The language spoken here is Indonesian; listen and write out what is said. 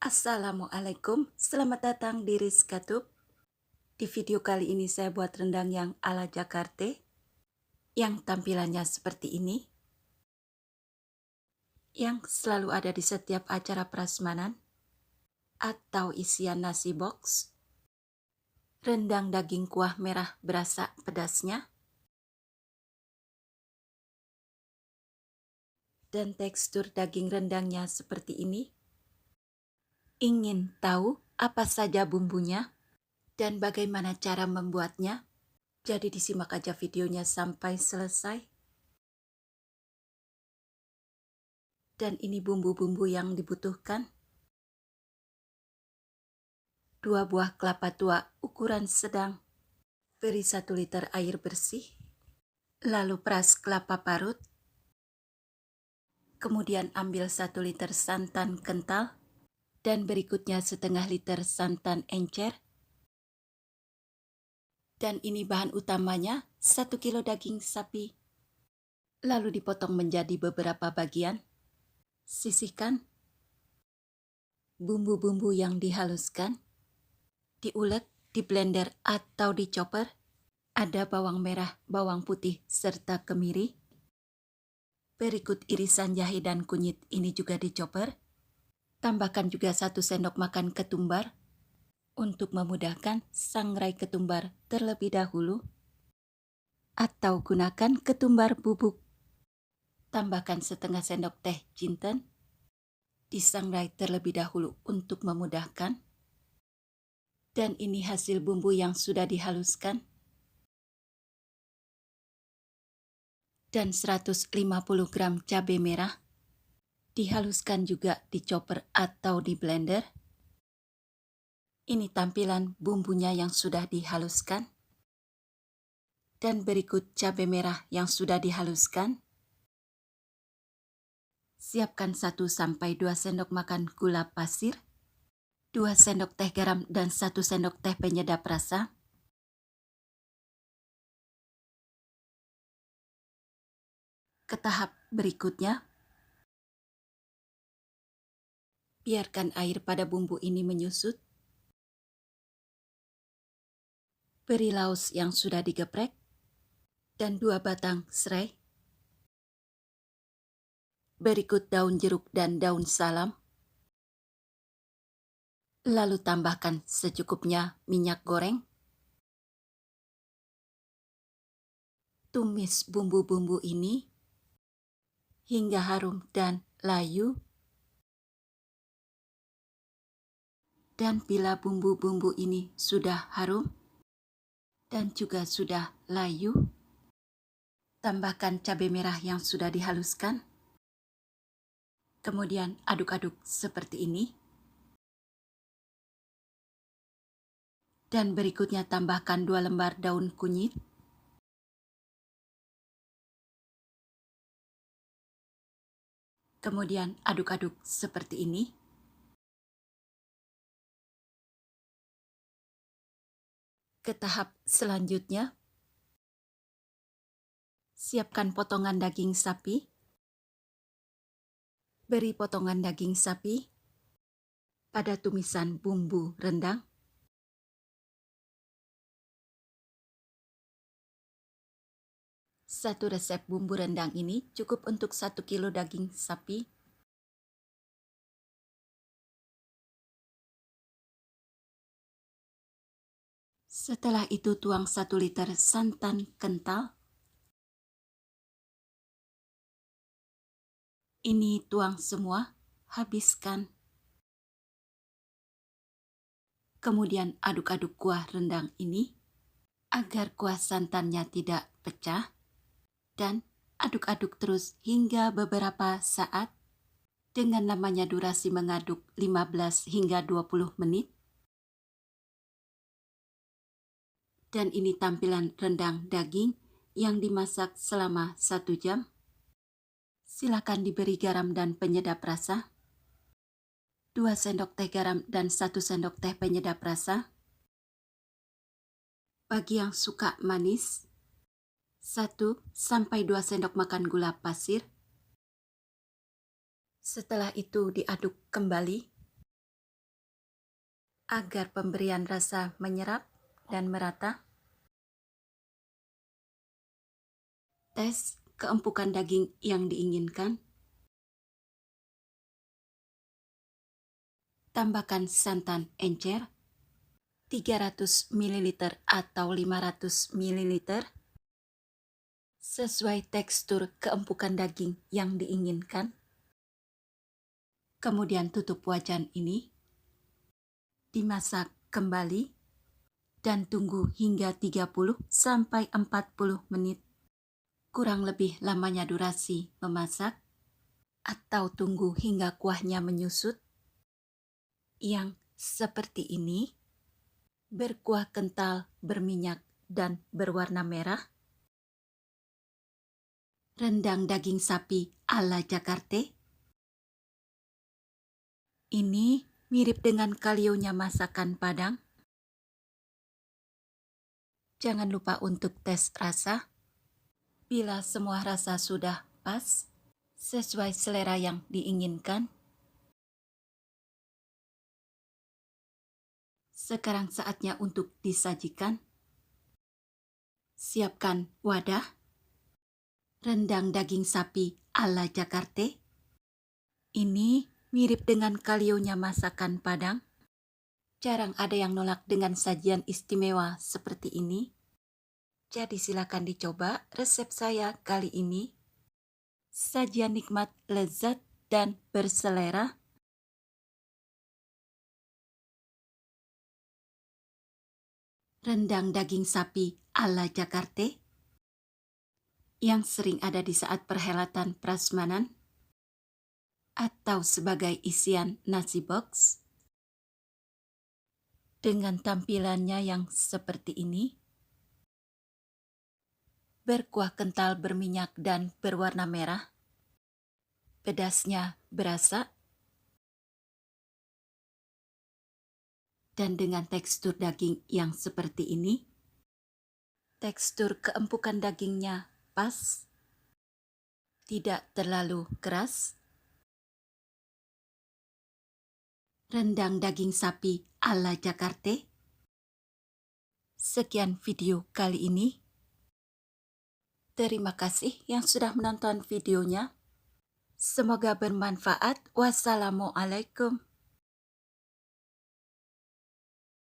Assalamualaikum, selamat datang di Rizka Tube. Di video kali ini saya buat rendang yang ala Jakarta, yang tampilannya seperti ini, yang selalu ada di setiap acara prasmanan, atau isian nasi box, rendang daging kuah merah berasa pedasnya, dan tekstur daging rendangnya seperti ini. Ingin tahu apa saja bumbunya dan bagaimana cara membuatnya? Jadi disimak aja videonya sampai selesai. Dan ini bumbu-bumbu yang dibutuhkan. 2 buah kelapa tua ukuran sedang. Beri 1 liter air bersih. Lalu peras kelapa parut. Kemudian ambil 1 liter santan kental. Dan berikutnya setengah liter santan encer. Dan ini bahan utamanya, 1 kilo daging sapi. Lalu dipotong menjadi beberapa bagian. Sisihkan. Bumbu-bumbu yang dihaluskan. Diulek, di blender atau di chopper. Ada bawang merah, bawang putih, serta kemiri. Berikut irisan jahe dan kunyit, ini juga di chopper. Tambahkan juga 1 sendok makan ketumbar. Untuk memudahkan, sangrai ketumbar terlebih dahulu. Atau gunakan ketumbar bubuk. Tambahkan setengah sendok teh jinten. Disangrai terlebih dahulu untuk memudahkan. Dan ini hasil bumbu yang sudah dihaluskan. Dan 150 gram cabai merah. Dihaluskan juga di chopper atau di blender. Ini tampilan bumbunya yang sudah dihaluskan. Dan berikut cabai merah yang sudah dihaluskan. Siapkan 1-2 sendok makan gula pasir, 2 sendok teh garam dan 1 sendok teh penyedap rasa. Ke tahap berikutnya, biarkan air pada bumbu ini menyusut. Beri laos yang sudah digeprek dan 2 batang serai. Berikut daun jeruk dan daun salam. Lalu tambahkan secukupnya minyak goreng. Tumis bumbu-bumbu ini hingga harum dan layu. Dan bila bumbu-bumbu ini sudah harum dan juga sudah layu, tambahkan cabai merah yang sudah dihaluskan. Kemudian aduk-aduk seperti ini. Dan berikutnya tambahkan 2 lembar daun kunyit. Kemudian aduk-aduk seperti ini. Ke tahap selanjutnya, siapkan potongan daging sapi. Beri potongan daging sapi pada tumisan bumbu rendang. Satu resep bumbu rendang ini cukup untuk 1 kilo daging sapi. Setelah itu tuang 1 liter santan kental. Ini tuang semua, habiskan. Kemudian aduk-aduk kuah rendang ini agar kuah santannya tidak pecah. Dan aduk-aduk terus hingga beberapa saat dengan lamanya durasi mengaduk 15 hingga 20 menit. Dan ini tampilan rendang daging yang dimasak selama 1 jam. Silakan diberi garam dan penyedap rasa. 2 sendok teh garam dan 1 sendok teh penyedap rasa. Bagi yang suka manis, 1-2 sendok makan gula pasir. Setelah itu diaduk kembali. agar pemberian rasa menyerap dan merata. Tes keempukan daging yang diinginkan. Tambahkan santan encer 300 ml atau 500 ml sesuai tekstur keempukan daging yang diinginkan. Kemudian tutup wajan ini, dimasak kembali, dan tunggu hingga 30 sampai 40 menit. Kurang lebih lamanya durasi memasak, atau tunggu hingga kuahnya menyusut. Yang seperti ini, berkuah kental, berminyak, dan berwarna merah. Rendang daging sapi ala Jakarta. Ini mirip dengan kalionya masakan Padang. Jangan lupa untuk tes rasa. Bila semua rasa sudah pas, sesuai selera yang diinginkan, sekarang saatnya untuk disajikan. Siapkan wadah. Rendang daging sapi ala Jakarta. Ini mirip dengan kalionya masakan Padang. Jarang ada yang nolak dengan sajian istimewa seperti ini. Jadi silakan dicoba resep saya kali ini. Sajian nikmat, lezat, dan berselera. Rendang daging sapi ala Jakarta yang sering ada di saat perhelatan prasmanan atau sebagai isian nasi box. Dengan tampilannya yang seperti ini, berkuah kental, berminyak, dan berwarna merah. Pedasnya berasa, dan dengan tekstur daging yang seperti ini, tekstur keempukan dagingnya pas, tidak terlalu keras. Rendang daging sapi ala Jakarta. Sekian video kali ini. Terima kasih yang sudah menonton videonya. Semoga bermanfaat. Wassalamualaikum.